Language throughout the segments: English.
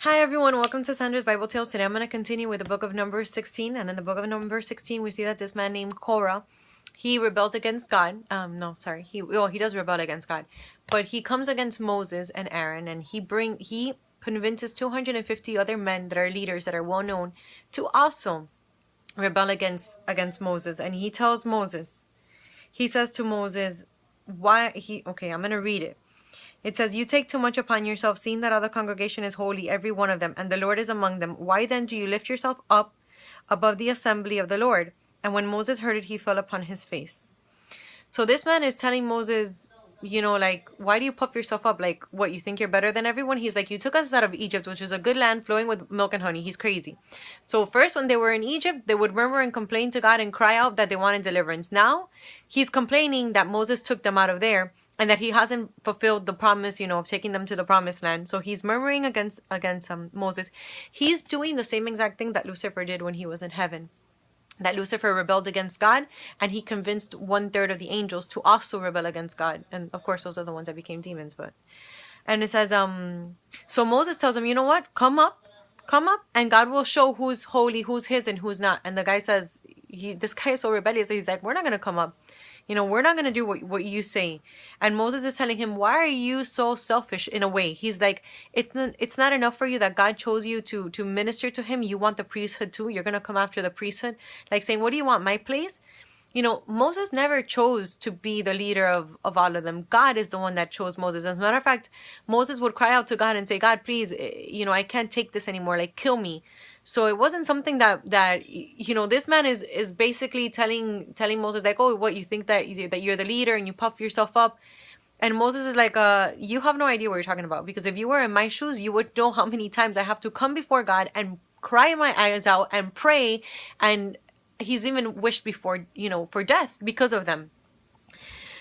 Hi everyone, welcome to Sandra's Bible Tales. Today I'm going to continue with the book of Numbers 16, and in the book of Numbers 16 we see that this man named Korah, he rebels against God. He does rebel against God, but he comes against Moses and Aaron, and he convinces 250 other men that are leaders that are well known to also rebel against Moses. And he tells Moses, he says to Moses, I'm going to read it. It says, "You take too much upon yourself, seeing that all the congregation is holy, every one of them, and the Lord is among them. Why then do you lift yourself up above the assembly of the Lord?" And when Moses heard it, he fell upon his face. So this man is telling Moses, why do you puff yourself up? Like, what, you think you're better than everyone? He's like, you took us out of Egypt, which is a good land flowing with milk and honey. He's crazy. So first, when they were in Egypt, they would murmur and complain to God and cry out that they wanted deliverance. Now, he's complaining that Moses took them out of there and that he hasn't fulfilled the promise, of taking them to the promised land. So he's murmuring against Moses. He's doing the same exact thing that Lucifer did when he was in heaven. That Lucifer rebelled against God, and he convinced 1/3 of the angels to also rebel against God. And of course, those are the ones that became demons. And it says, so Moses tells him, you know what? Come up, and God will show who's holy, who's his, and who's not. And the guy says, this guy is so rebellious. He's like, we're not going to come up. We're not going to do what you say. And Moses is telling him, why are you so selfish in a way? He's like, it's not enough for you that God chose you to minister to him. You want the priesthood too. You're going to come after the priesthood. Like saying, what do you want? My place? Moses never chose to be the leader of all of them. God is the one that chose Moses. As a matter of fact, Moses would cry out to God and say, God, please, I can't take this anymore. Like, kill me. So it wasn't something that this man is basically telling Moses, like, oh, what, you think that you're the leader and you puff yourself up. And Moses is like, you have no idea what you're talking about, because if you were in my shoes, you would know how many times I have to come before God and cry my eyes out and pray. And he's even wished before, for death because of them.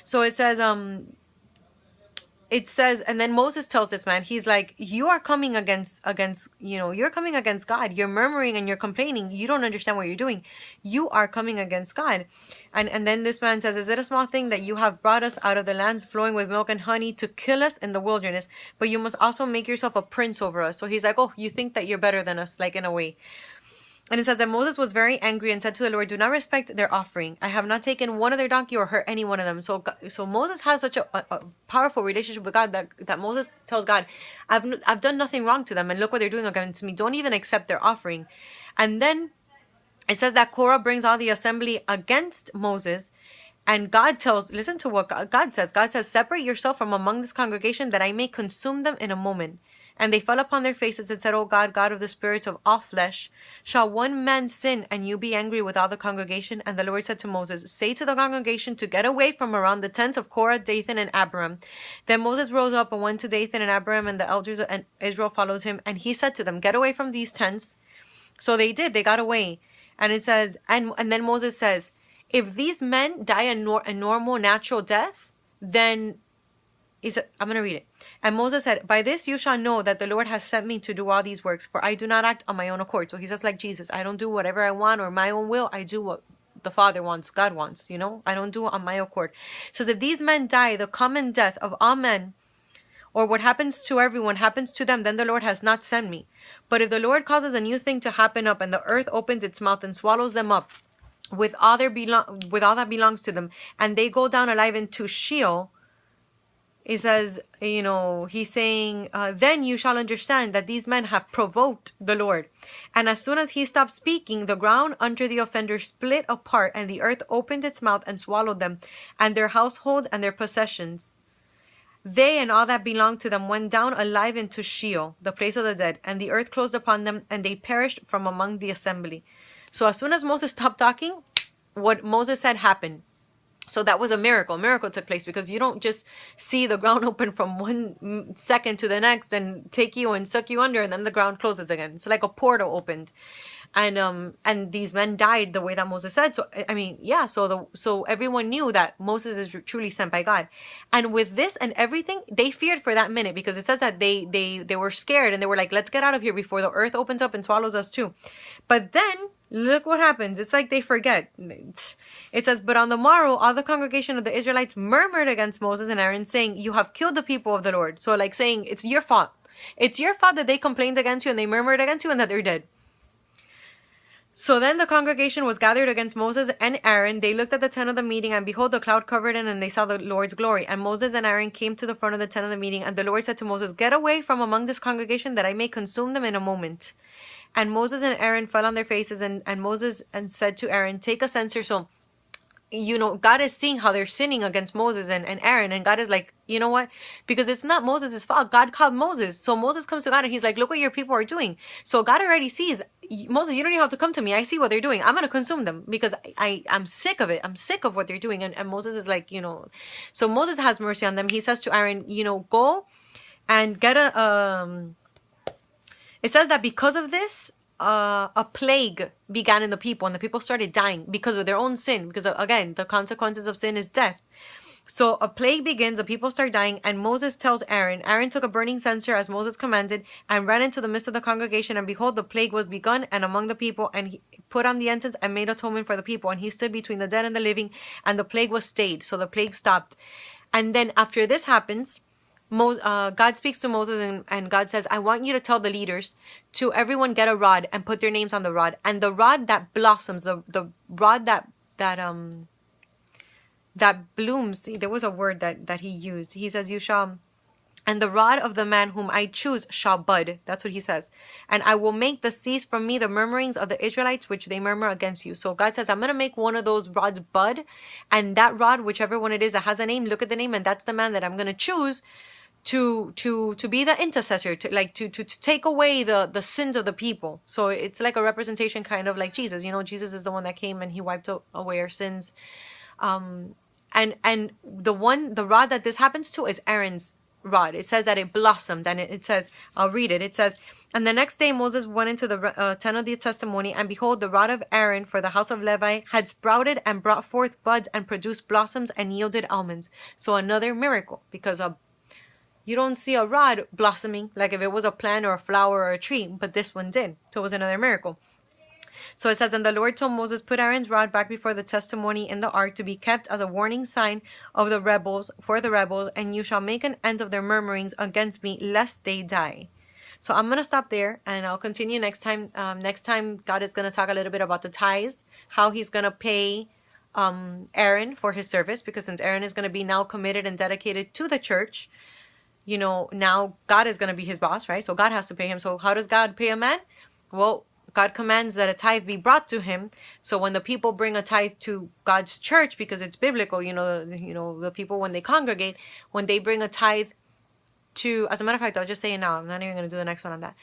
So it says, and then Moses tells this man, he's like, you are coming against you're coming against God. You're murmuring and you're complaining. You don't understand what you're doing. You are coming against God. And then this man says, is it a small thing that you have brought us out of the lands flowing with milk and honey to kill us in the wilderness? But you must also make yourself a prince over us. So he's like, oh, you think that you're better than us, like in a way. And it says that Moses was very angry and said to the Lord, do not respect their offering. I have not taken one of their donkey or hurt any one of them. So Moses has such a powerful relationship with God that Moses tells God, I've done nothing wrong to them, and look what they're doing against me. Don't even accept their offering. And then it says that Korah brings all the assembly against Moses. And God listen to what God says. God says, separate yourself from among this congregation that I may consume them in a moment. And they fell upon their faces and said, O God, God of the spirits of all flesh, shall one man sin and you be angry with all the congregation? And the Lord said to Moses, say to the congregation to get away from around the tents of Korah, Dathan, and Abiram. Then Moses rose up and went to Dathan and Abiram, and the elders of Israel followed him. And he said to them, get away from these tents. So they did. They got away. And it says, and then Moses says, if these men die a normal, natural death, then I'm going to read it. And Moses said, by this you shall know that the Lord has sent me to do all these works, for I do not act on my own accord. So he says, like Jesus, I don't do whatever I want or my own will. I do what the Father wants, God wants, I don't do it on my accord. It says, if these men die the common death of all men, or what happens to everyone happens to them, then the Lord has not sent me. But if the Lord causes a new thing to happen up, and the earth opens its mouth and swallows them up with all that belongs to them, and they go down alive into Sheol, it says, he's saying, then you shall understand that these men have provoked the Lord. And as soon as he stopped speaking, the ground under the offender split apart, and the earth opened its mouth and swallowed them, and their households and their possessions. They and all that belonged to them went down alive into Sheol, the place of the dead, and the earth closed upon them, and they perished from among the assembly. So as soon as Moses stopped talking, what Moses said happened. So that was a miracle. A miracle took place, because you don't just see the ground open from one second to the next and take you and suck you under, and then the ground closes again. It's like a portal opened. And these men died the way that Moses said. So I mean, yeah. So everyone knew that Moses is truly sent by God. And with this and everything, they feared for that minute, because it says that they were scared, and they were like, let's get out of here before the earth opens up and swallows us too. But then look what happens. It's like they forget. It says, but on the morrow, all the congregation of the Israelites murmured against Moses and Aaron, saying, you have killed the people of the Lord. So like saying, it's your fault. It's your fault that they complained against you and they murmured against you and that they're dead. So then the congregation was gathered against Moses and Aaron. They looked at the tent of the meeting, and behold, the cloud covered it, and they saw the Lord's glory. And Moses and Aaron came to the front of the tent of the meeting, and the Lord said to Moses, get away from among this congregation, that I may consume them in a moment. And Moses and Aaron fell on their faces, and Moses and said to Aaron, take a censer. So, God is seeing how they're sinning against Moses and Aaron, and God is like, you know what? Because it's not Moses' fault. God called Moses. So Moses comes to God and he's like, look what your people are doing. So God already sees, Moses, you don't even have to come to me. I see what they're doing. I'm going to consume them because I'm sick of it. I'm sick of what they're doing. And Moses is like, so Moses has mercy on them. He says to Aaron, go and get it says that because of this, a plague began in the people, and the people started dying because of their own sin, because again, the consequences of sin is death. So a plague begins, the people start dying, and Moses tells Aaron took a burning censer as Moses commanded and ran into the midst of the congregation, and behold, the plague was begun and among the people, and he put on the ensigns and made atonement for the people, and he stood between the dead and the living, and the plague was stayed. So the plague stopped. And then after this happens, God speaks to Moses, and God says, I want you to tell the leaders to everyone get a rod and put their names on the rod. And the rod that blossoms, the rod that blooms, there was a word that he used. He says, you shall, and the rod of the man whom I choose shall bud. That's what he says. And I will make the cease from me the murmurings of the Israelites, which they murmur against you. So God says, I'm going to make one of those rods bud. And that rod, whichever one it is that has a name, look at the name. And that's the man that I'm going to choose to be the intercessor, to take away the sins of the people. So it's like a representation, kind of like Jesus. Jesus is the one that came and he wiped away our sins. And the rod that this happens to is Aaron's rod. It says that it blossomed, and it says, I'll read it. It says, and the next day Moses went into the tent of the testimony, and behold, the rod of Aaron for the house of Levi had sprouted and brought forth buds and produced blossoms and yielded almonds. So another miracle, because you don't see a rod blossoming like if it was a plant or a flower or a tree, but this one did. So it was another miracle. So it says, and the Lord told Moses, put Aaron's rod back before the testimony in the ark to be kept as a warning sign of the rebels, and you shall make an end of their murmurings against me, lest they die. So I'm going to stop there, and I'll continue next time. Next time, God is going to talk a little bit about the tithes, how he's going to pay Aaron for his service, because since Aaron is going to be now committed and dedicated to the church, now God is going to be his boss, right? So God has to pay him. So how does God pay a man? Well, God commands that a tithe be brought to him. So when the people bring a tithe to God's church, because it's biblical, the people, when they congregate, when they bring a tithe to, as a matter of fact, I'll just say it now. I'm not even going to do the next one on that.